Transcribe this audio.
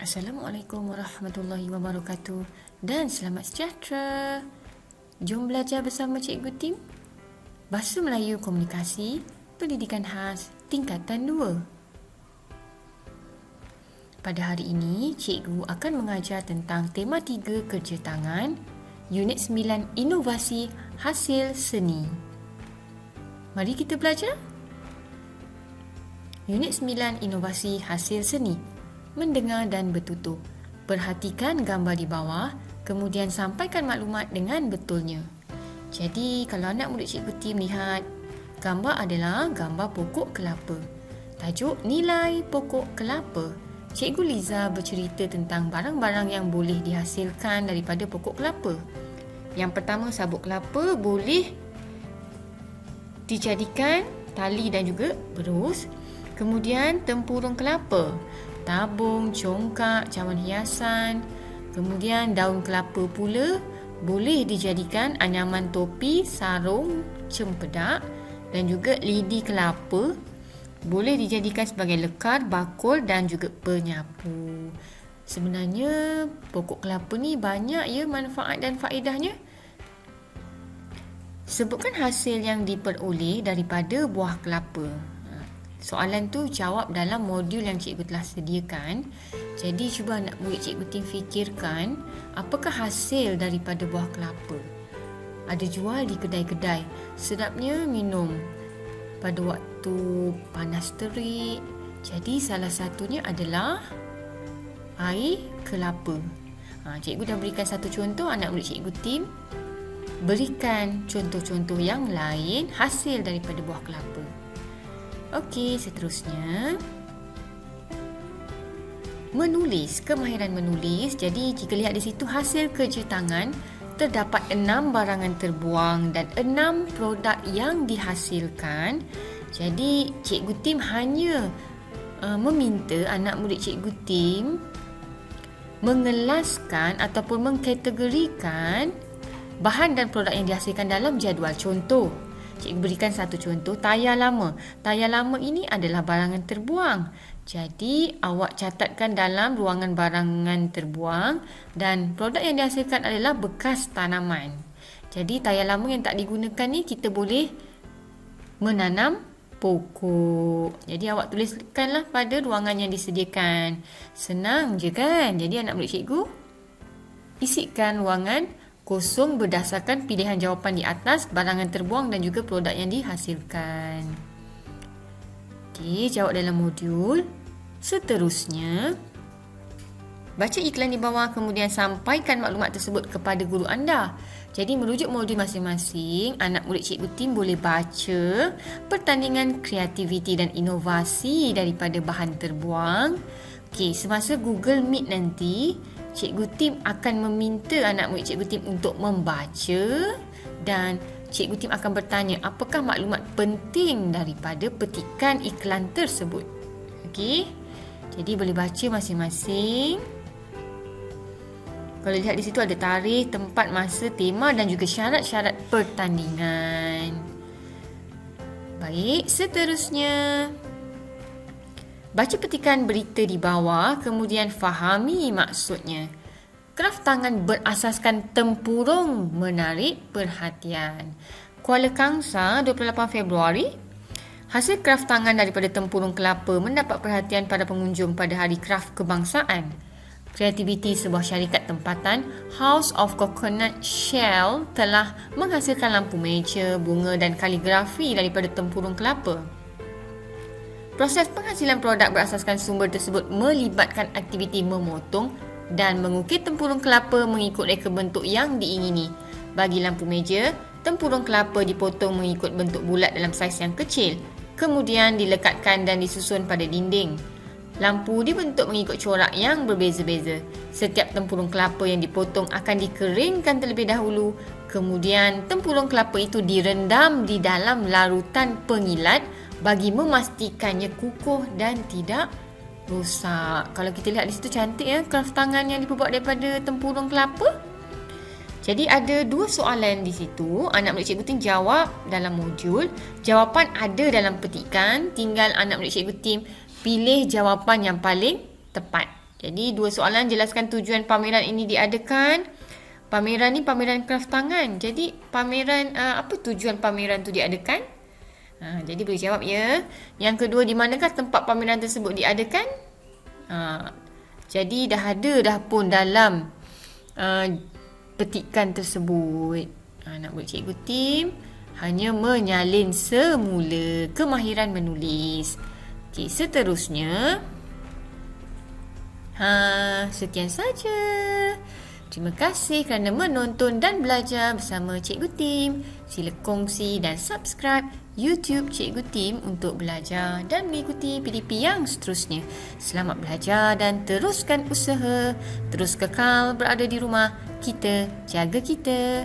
Assalamualaikum warahmatullahi wabarakatuh dan selamat sejahtera. Jom belajar bersama Cikgu Tim. Bahasa Melayu Komunikasi Pendidikan Khas Tingkatan 2. Pada hari ini, Cikgu akan mengajar tentang tema 3 kerja tangan, Unit 9 Inovasi Hasil Seni. Mari kita belajar. Unit 9 Inovasi Hasil Seni. Mendengar dan bertutur. Perhatikan gambar di bawah, kemudian sampaikan maklumat dengan betulnya. Jadi, kalau anak murid Cikgu Tim lihat, gambar adalah gambar pokok kelapa. Tajuk nilai pokok kelapa. Cikgu Liza bercerita tentang barang-barang yang boleh dihasilkan daripada pokok kelapa. Yang pertama, sabut kelapa boleh dijadikan tali dan juga berus. Kemudian, tempurung kelapa, tabung, congkak, cawan hiasan. Kemudian daun kelapa pula boleh dijadikan anyaman topi, sarung, cempedak dan juga lidi kelapa boleh dijadikan sebagai lekar, bakul dan juga penyapu. Sebenarnya pokok kelapa ni banyak ya manfaat dan faedahnya. Sebutkan hasil yang diperoleh daripada buah kelapa. Soalan tu jawab dalam modul yang cikgu telah sediakan. Jadi cuba anak murid Cikgu Tim fikirkan apakah hasil daripada buah kelapa. Ada jual di kedai-kedai. Sedapnya minum pada waktu panas terik. Jadi salah satunya adalah air kelapa. Cikgu dah berikan satu contoh, anak murid Cikgu Tim berikan contoh-contoh yang lain hasil daripada buah kelapa. Okey, seterusnya menulis, kemahiran menulis. Jadi jika lihat di situ hasil kerja tangan, terdapat 6 barangan terbuang dan 6 produk yang dihasilkan. Jadi Cikgu Tim hanya meminta anak murid Cikgu Tim mengelaskan ataupun mengkategorikan bahan dan produk yang dihasilkan dalam jadual. Contoh, cikgu berikan satu contoh, tayar lama. Tayar lama ini adalah barangan terbuang. Jadi, awak catatkan dalam ruangan barangan terbuang dan produk yang dihasilkan adalah bekas tanaman. Jadi, tayar lama yang tak digunakan ni kita boleh menanam pokok. Jadi, awak tuliskanlah pada ruangan yang disediakan. Senang je kan? Jadi, anak murid cikgu isikan ruangan kosong berdasarkan pilihan jawapan di atas, barangan terbuang dan juga produk yang dihasilkan. Okey, jawab dalam modul. Seterusnya, baca iklan di bawah kemudian sampaikan maklumat tersebut kepada guru anda. Jadi merujuk modul masing-masing, anak murid Cikgu Tim boleh baca pertandingan kreativiti dan inovasi daripada bahan terbuang. Okey, semasa Google Meet nanti, Cikgu Tim akan meminta anak murid Cikgu Tim untuk membaca dan Cikgu Tim akan bertanya apakah maklumat penting daripada petikan iklan tersebut. Okey. Jadi boleh baca masing-masing. Kalau lihat di situ ada tarikh, tempat, masa, tema dan juga syarat-syarat pertandingan. Baik, seterusnya baca petikan berita di bawah, kemudian fahami maksudnya. Kraf tangan berasaskan tempurung menarik perhatian. Kuala Kangsar, 28 Februari. Hasil kraf tangan daripada tempurung kelapa mendapat perhatian pada pengunjung pada Hari Kraf Kebangsaan. Kreativiti sebuah syarikat tempatan, House of Coconut Shell, telah menghasilkan lampu meja, bunga dan kaligrafi daripada tempurung kelapa. Proses penghasilan produk berasaskan sumber tersebut melibatkan aktiviti memotong dan mengukir tempurung kelapa mengikut reka bentuk yang diingini. Bagi lampu meja, tempurung kelapa dipotong mengikut bentuk bulat dalam saiz yang kecil, kemudian dilekatkan dan disusun pada dinding. Lampu dibentuk mengikut corak yang berbeza-beza. Setiap tempurung kelapa yang dipotong akan dikeringkan terlebih dahulu, kemudian tempurung kelapa itu direndam di dalam larutan pengilat bagi memastikannya kukuh dan tidak rosak. Kalau kita lihat di situ cantik ya, kraft tangan yang dibuat daripada tempurung kelapa. Jadi ada 2 soalan di situ. Anak murid Cikgu Tim jawab dalam modul. Jawapan ada dalam petikan. Tinggal anak murid Cikgu Tim pilih jawapan yang paling tepat. Jadi dua soalan, jelaskan tujuan pameran ini diadakan. Pameran ni pameran kraft tangan. Jadi pameran apa tujuan pameran tu diadakan? Jadi boleh jawab ya. Yang kedua, di manakah tempat pameran tersebut diadakan? Jadi dah ada dah pun dalam petikan tersebut. Nak buat cikgu Tim hanya menyalin semula kemahiran menulis. Okey, seterusnya sekian saja. Terima kasih kerana menonton dan belajar bersama Cikgu Tim. Sila kongsi dan subscribe YouTube Cikgu Tim untuk belajar dan mengikuti PDP yang seterusnya. Selamat belajar dan teruskan usaha. Terus kekal berada di rumah. Kita jaga kita.